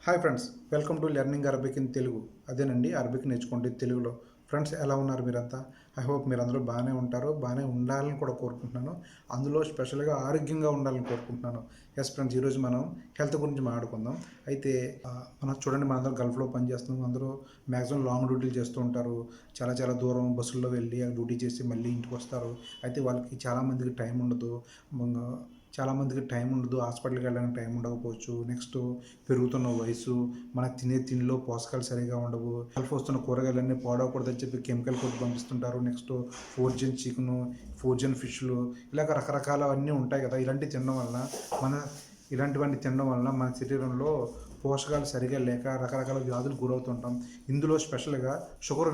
Hi friends, welcome to learning Arabic in Telugu. అదేనండి, Arabic నేర్చుకోండి తెలుగులో. ఫ్రెండ్స్, ఎలా ఉన్నారు మీరంతా? ఐ హోప్ మీరందరూ బాగానే ఉంటారు, బాగానే ఉండాలని కూడా కోరుకుంటున్నాను. అందులో స్పెషల్గా ఆరోగ్యంగా ఉండాలని కోరుకుంటున్నాను. ఎస్ ఫ్రెండ్స్, ఈరోజు మనం హెల్త్ గురించి మాట్లాడుకుందాం. అయితే మనం చూడండి, మనందరం గల్ఫ్లో పనిచేస్తున్నాం. అందరూ మ్యాక్సిమం లాంగ్ డ్యూటీలు చేస్తూ ఉంటారు. చాలా చాలా దూరం బస్సుల్లో వెళ్ళి డ్యూటీ చేసి మళ్ళీ ఇంటికి వస్తారు. అయితే వాళ్ళకి చాలామందికి టైం ఉండదు. హాస్పిటల్కి వెళ్ళడానికి టైం ఉండకపోవచ్చు. నెక్స్ట్ పెరుగుతున్న వయసు, మన తినే తిండిలో పోషకాలు సరిగా ఉండవు. కలుపు వస్తున్న కూరగాయలన్నీ పాడవకూడదని చెప్పి కెమికల్ కొట్టి పంపిస్తుంటారు. నెక్స్ట్ ఫోర్జన్ చికెను, ఫోర్జన్ ఫిష్లు, ఇలాగ రకరకాల అన్నీ ఉంటాయి కదా. ఇలాంటివన్నీ తినడం వలన మన శరీరంలో పోషకాలు సరిగా లేక రకరకాల వ్యాధులు గురవుతుంటాం. ఇందులో స్పెషల్గా షుగర్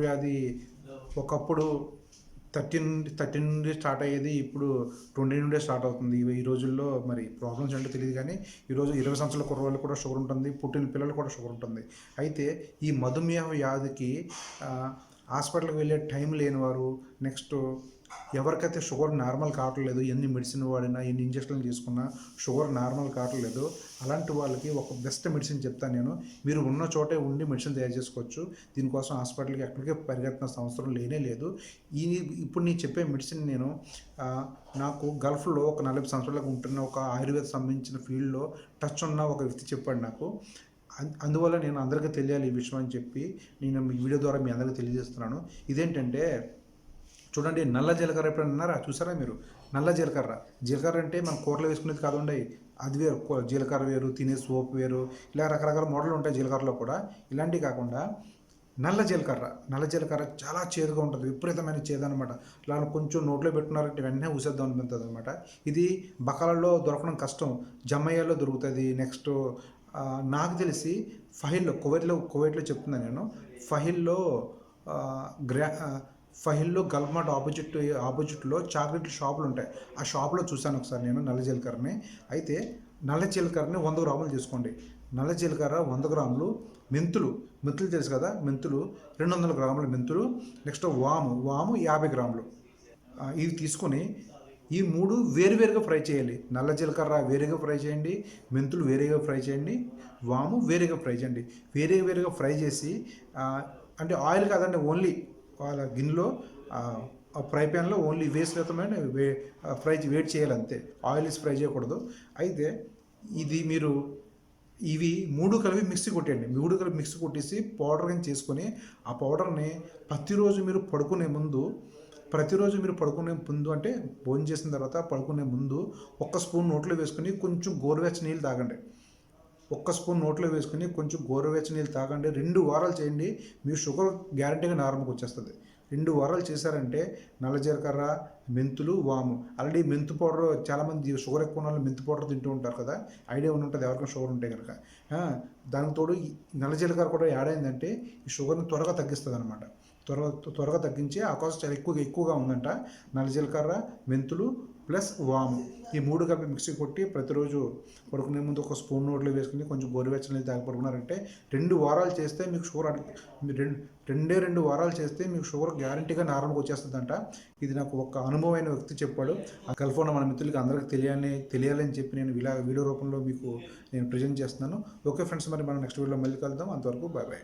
వ్యాధి ఒకప్పుడు 30 నుండి స్టార్ట్ అయ్యేది, ఇప్పుడు 20 నుండే స్టార్ట్ అవుతుంది. ఈ రోజుల్లో మరి ప్రాబ్లమ్స్ ఏంటో తెలియదు, కానీ ఈరోజు 20 సంవత్సరాల కుర్రవాళ్ళు కూడా షుగర్ ఉంటుంది, పుట్టిన పిల్లలు కూడా షుగర్ ఉంటుంది. అయితే ఈ మధుమేహ వ్యాధికి హాస్పిటల్కి వెళ్ళే టైం లేనివారు, నెక్స్ట్ ఎవరికైతే షుగర్ నార్మల్ కావట్లేదు, ఎన్ని మెడిసిన్ వాడినా ఎన్ని ఇంజక్షన్లు తీసుకున్నా షుగర్ నార్మల్ కావట్లేదు, అలాంటి వాళ్ళకి ఒక బెస్ట్ మెడిసిన్ చెప్తాను నేను. మీరు ఉన్న చోటే ఉండి మెడిసిన్ తయారు చేసుకోవచ్చు. దీనికోసం హాస్పిటల్కి ఎక్కడికి పరిగెత్తిన అవసరం లేనే లేదు. ఇప్పుడు నేను చెప్పే మెడిసిన్ నేను నాకు గల్ఫ్లో ఒక 40 సంవత్సరాలకు ఉంటున్న ఒక ఆయుర్వేద సంబంధించిన ఫీల్డ్లో టచ్ ఉన్న ఒక వ్యక్తి చెప్పాడు నాకు. అందువల్ల నేను అందరికీ తెలియాలి ఈ విషయం అని చెప్పి నేను ఈ వీడియో ద్వారా మీ అందరికీ తెలియజేస్తున్నాను. ఇదేంటంటే, చూడండి, నల్ల జీలకర్ర ఎప్పుడైనా విన్నారా? చూసారా మీరు? నల్ల జీలకర్ర అంటే మనం కూరలో వేసుకునేది కాదండి. అది వేరు, జీలకర్ర వేరు, తినే సోప్ వేరు, ఇలా రకరకాల మోడల్ ఉంటాయి జీలకర్రలో కూడా. ఇలాంటివి కాకుండా నల్ల జీలకర్ర చాలా చేదుగా ఉంటుంది, విపరీతమైన చేదు అనమాట. ఇలా కొంచెం నోట్లో పెట్టుకున్నారంటే వెంటనే ఊసేద్దాం అనిపిస్తుంది అనమాట. ఇది బకాలలో దొరకడం కష్టం, జమ్మయ్యలో దొరుకుతుంది. నెక్స్ట్ నాకు తెలిసి కువైట్లో చెప్తున్నాను నేను. ఫహిల్లో గల్ఫ్ ఆపోజిట్లో చాక్లెట్ షాపులు ఉంటాయి. ఆ షాపులో చూశాను ఒకసారి నేను నల్ల జీలకర్రని. అయితే నల్ల జీలకర్రని 100 గ్రాములు తీసుకోండి. నల్ల జీలకర్ర 100 గ్రాములు, మెంతులు తెలుసు కదా, మెంతులు 200 గ్రాముల మెంతులు, నెక్స్ట్ వాము 50 గ్రాములు. ఇవి తీసుకొని ఈ 3 వేరువేరుగా ఫ్రై చేయాలి. నల్ల జీలకర్ర వేరేగా ఫ్రై చేయండి, మెంతులు వేరేగా ఫ్రై చేయండి, వాము వేరేగా ఫ్రై చేయండి. వేరేగా ఫ్రై చేసి, అంటే ఆయిల్ కాదండి, ఓన్లీ వాళ్ళ గిన్నెలో ఫ్రై ప్యాన్లో ఓన్లీ వేసినతమైన వేడి చేయాలి అంతే. ఆయిల్ ఫ్రై చేయకూడదు. అయితే ఇవి 3 కలిపి మిక్సీ కొట్టేయండి. 3 కలిపి మిక్సీ కొట్టేసి పౌడర్ కింద చేసుకొని, ఆ పౌడర్ని ప్రతిరోజు మీరు పడుకునే ముందు అంటే భోజనం చేసిన తర్వాత పడుకునే ముందు 1 స్పూన్ నోట్లో వేసుకొని కొంచెం గోరువెచ్చని నీళ్ళు తాగండి. 1 స్పూన్ నోట్లో వేసుకుని కొంచెం గోరువెచ్చని నీళ్ళు తాగండి. 2 వారాలు చేయండి, మీ షుగర్ గ్యారంటీగా నార్మల్కి వచ్చేస్తుంది. 2 వారాలు చేశారంటే నల్ల జీలకర్ర, మెంతులు, వాము. ఆల్రెడీ మెంతు పౌడర్, చాలామంది షుగర్ ఎక్కువ ఉన్న మెంతు పౌడర్ తింటూ ఉంటారు కదా, ఐడియా ఉంటుంది ఎవరికైనా షుగర్ ఉంటే కనుక. దానికి తోడు నల్ల జీలకర్ర కూడా యాడ్ అయిందంటే ఈ షుగర్ని త్వరగా తగ్గిస్తుంది అనమాట. త్వరగా తగ్గించే అవకాశం చాలా ఎక్కువగా ఉందంట. నల్ల జీలకర్ర, మెంతులు ప్లస్ వాము, ఈ 3 కలిపి మిక్సీ కొట్టి ప్రతిరోజు పడుకునే ముందు 1 స్పూన్ నోట్లో వేసుకుని కొంచెం గోరువెచ్చని నీళ్ళు తాగి పడుకున్నారంటే 2 వారాలు చేస్తే మీకు షుగర్ 2 వారాలు చేస్తే మీకు షుగర్ గ్యారంటీగా నార్మల్గా వచ్చేస్తుందంట. ఇది నాకు ఒక అనుభవమైన వ్యక్తి చెప్పాడు. ఆ గల్ఫ్ ఉన్న మన మిత్రులకి అందరికీ తెలియాలని చెప్పి నేను వీడియో రూపంలో మీకు నేను ప్రజెంట్ చేస్తున్నాను. ఓకే ఫ్రెండ్స్, మరి మనం నెక్స్ట్ వీడియోలో మళ్ళీ కలుద్దాం. అంతవరకు బాయ్.